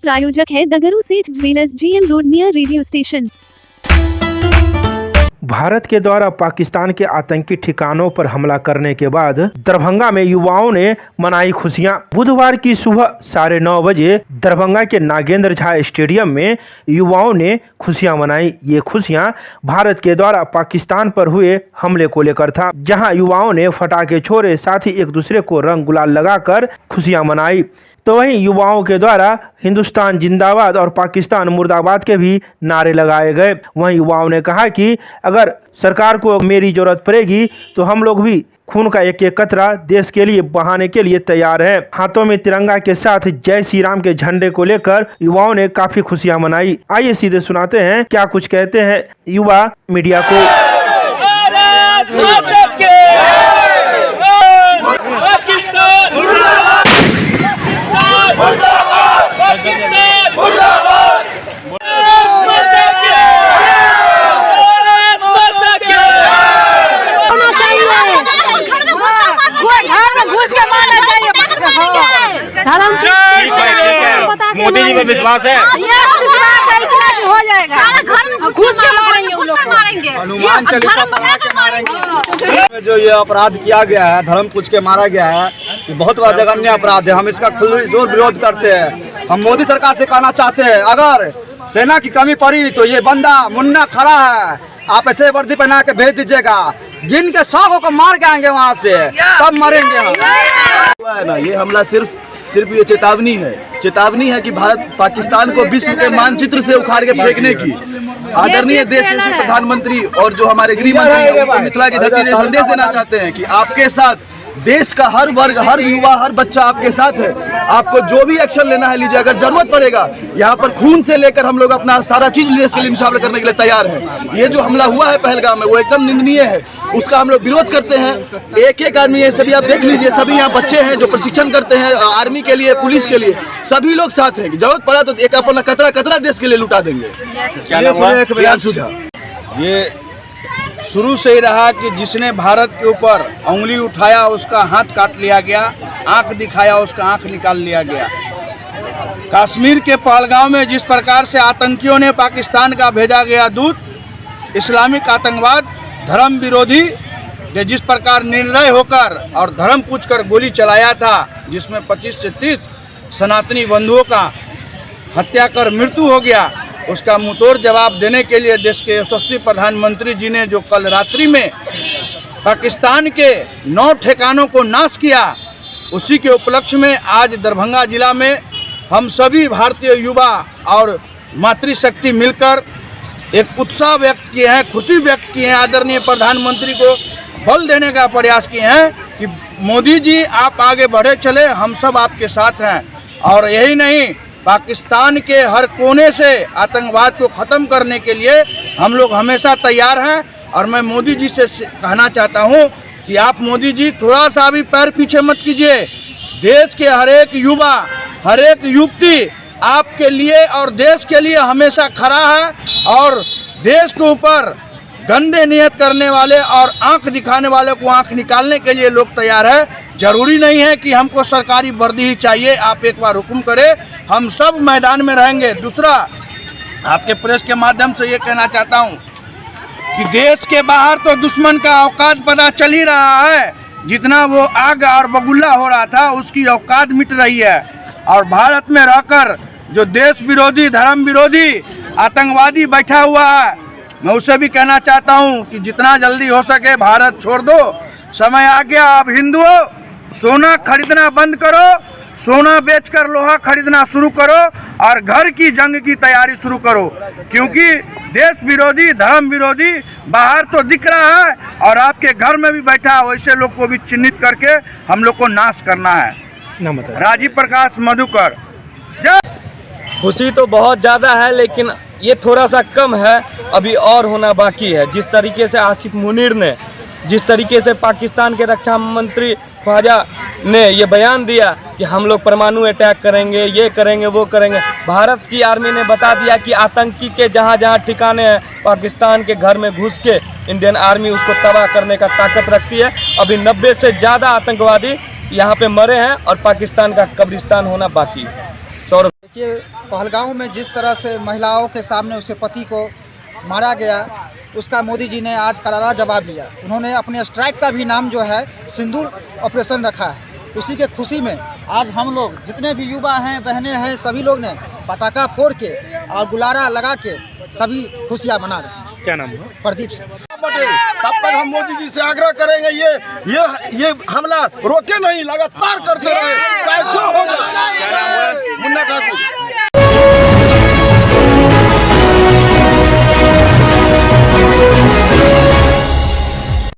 प्रायोजक है दगरू सेठ jewellers, GM road near radio station. Bharat के द्वारा पाकिस्तान के आतंकी ठिकानों पर हमला करने के बाद दरभंगा में युवाओं ने मनाई खुशियां। बुधवार की सुबह 9:30 बजे दरभंगा के नागेंद्र झा स्टेडियम में युवाओं ने खुशियां मनाई। ये खुशियां भारत के द्वारा पाकिस्तान पर हुए हमले को लेकर था, जहां युवाओं ने फटाके छोड़े, साथ ही एक दूसरे को रंग गुलाल लगाकर खुशियां मनाई। तो वहीं युवाओं के द्वारा हिंदुस्तान जिंदाबाद और पाकिस्तान मुर्दाबाद के भी नारे लगाए गए। वहीं युवाओं ने कहा कि अगर सरकार को मेरी जरूरत पड़ेगी तो हम लोग भी खून का एक एक कतरा देश के लिए बहाने के लिए तैयार हैं। हाथों में तिरंगा के साथ जय श्री राम के झंडे को लेकर युवाओं ने काफी खुशियां मनाई। आइए सीधे सुनाते हैं क्या कुछ कहते हैं युवा मीडिया को। मोदी जी को विश्वास है, हो जाएगा। घुस के मारेंगे, वो लोग मारेंगे, हनुमान चालीसा पढ़ा के मारेंगे। जो ये अपराध किया गया है, धर्म पूछ के मारा गया है, ये बहुत बड़ा जघन्य अपराध है। हम इसका खुलजोर विरोध करते हैं। हम मोदी सरकार से कहना चाहते हैं, अगर सेना की कमी पड़ी तो ये बंदा मुन्ना खड़ा है, आप ऐसे वर्दी पहना के भेज दीजिएगा। गिन के 100 को मार के आएंगे वहाँ से, तब मरेंगे हम। ना ये हमला सिर्फ ये चेतावनी है कि भारत पाकिस्तान को विश्व के मानचित्र से उखाड़ के फेंकने की। आदरणीय देश के प्रधानमंत्री और जो हमारे गृह मंत्री मिथिला की धरती से संदेश देना चाहते हैं कि आपके साथ देश का हर वर्ग, हर युवा, हर बच्चा आपके साथ है। आपको जो भी एक्शन लेना है लीजिए, अगर जरूरत पड़ेगा यहाँ पर खून से लेकर हम लोग अपना सारा चीज देश के लिए निशावर करने के लिए तैयार हैं। ये जो हमला हुआ है पहलगाम में, वो एकदम निंदनीय है, उसका हम लोग विरोध करते हैं। एक एक आदमी है, सभी आप देख लीजिए, सभी यहाँ बच्चे हैं जो प्रशिक्षण करते हैं आर्मी के लिए, पुलिस के लिए, सभी लोग साथ हैं। जरूरत पड़ा तो एक अपना कतरा देश के लिए लुटा देंगे। ये शुरू से ही रहा कि जिसने भारत के ऊपर उंगली उठाया उसका हाथ काट लिया गया, आंख दिखाया उसका आंख निकाल लिया गया। कश्मीर के पहलगाम में जिस प्रकार से आतंकियों ने पाकिस्तान का भेजा गया दूत, इस्लामिक आतंकवाद, धर्म विरोधी ने जिस प्रकार निर्दय होकर और धर्म पूछकर गोली चलाया था, जिसमें 25 से 30 सनातनी बंधुओं का हत्या कर मृत्यु हो गया, उसका मुंहतोड़ जवाब देने के लिए देश के यशस्वी प्रधानमंत्री जी ने जो कल रात्रि में पाकिस्तान के 9 ठिकानों को नाश किया, उसी के उपलक्ष्य में आज दरभंगा जिला में हम सभी भारतीय युवा और मातृशक्ति मिलकर एक उत्साह व्यक्त किए हैं, खुशी व्यक्त किए हैं। आदरणीय प्रधानमंत्री को बल देने का प्रयास किए हैं कि मोदी जी आप आगे बढ़े चले, हम सब आपके साथ हैं। और यही नहीं, पाकिस्तान के हर कोने से आतंकवाद को ख़त्म करने के लिए हम लोग हमेशा तैयार हैं। और मैं मोदी जी से कहना चाहता हूं कि आप मोदी जी थोड़ा सा भी पैर पीछे मत कीजिए। देश के हर एक युवा, हर एक युवती आपके लिए और देश के लिए हमेशा खड़ा है। और देश के ऊपर गंदे नियत करने वाले और आंख दिखाने वाले को आंख निकालने के लिए लोग तैयार है। जरूरी नहीं है कि हमको सरकारी वर्दी ही चाहिए, आप एक बार हुक्म करें, हम सब मैदान में रहेंगे। दूसरा, आपके प्रेस के माध्यम से ये कहना चाहता हूँ कि देश के बाहर तो दुश्मन का औकात पता चल ही रहा है। जितना वो आग और बगुल्ला हो रहा था, उसकी औकात मिट रही है। और भारत में रहकर जो देश विरोधी, धर्म विरोधी आतंकवादी बैठा हुआ है, मैं उसे भी कहना चाहता हूं कि जितना जल्दी हो सके भारत छोड़ दो। समय आ गया, अब हिंदुओं सोना खरीदना बंद करो, सोना बेचकर लोहा खरीदना शुरू करो और घर की जंग की तैयारी शुरू करो। क्योंकि देश विरोधी, धर्म विरोधी बाहर तो दिख रहा है और आपके घर में भी बैठा है। वैसे लोग को भी चिन्हित करके हम लोग को नाश करना है। राजीव प्रकाश मधुकर। खुशी तो बहुत ज़्यादा है, लेकिन ये थोड़ा सा कम है, अभी और होना बाकी है। जिस तरीके से आसिफ मुनीर ने, जिस तरीके से पाकिस्तान के रक्षा मंत्री ख्वाजा ने ये बयान दिया कि हम लोग परमाणु अटैक करेंगे, ये करेंगे, वो करेंगे। भारत की आर्मी ने बता दिया कि आतंकी के जहाँ जहाँ ठिकाने हैं, पाकिस्तान के घर में घुस के इंडियन आर्मी उसको तबाह करने का ताकत रखती है। अभी 90 से ज़्यादा आतंकवादी यहाँ पे मरे हैं और पाकिस्तान का कब्रिस्तान होना बाकी है। सौरभ। कि पहलगांव में जिस तरह से महिलाओं के सामने उसके पति को मारा गया, उसका मोदी जी ने आज करारा जवाब लिया। उन्होंने अपने स्ट्राइक का भी नाम जो है सिंदूर ऑपरेशन रखा है। उसी के खुशी में आज हम लोग जितने भी युवा हैं, बहनें हैं, सभी लोग ने पटाखा फोड़ के और गुलारा लगा के सभी खुशियाँ मना रहे हैं। क्या नाम है? प्रदीप सिंह। तब तक हम मोदी जी से आग्रह करेंगे ये हमला रोके नहीं, लगातार करते रहे, चाहे जो हो जाए। मुन्ना ठाकुर।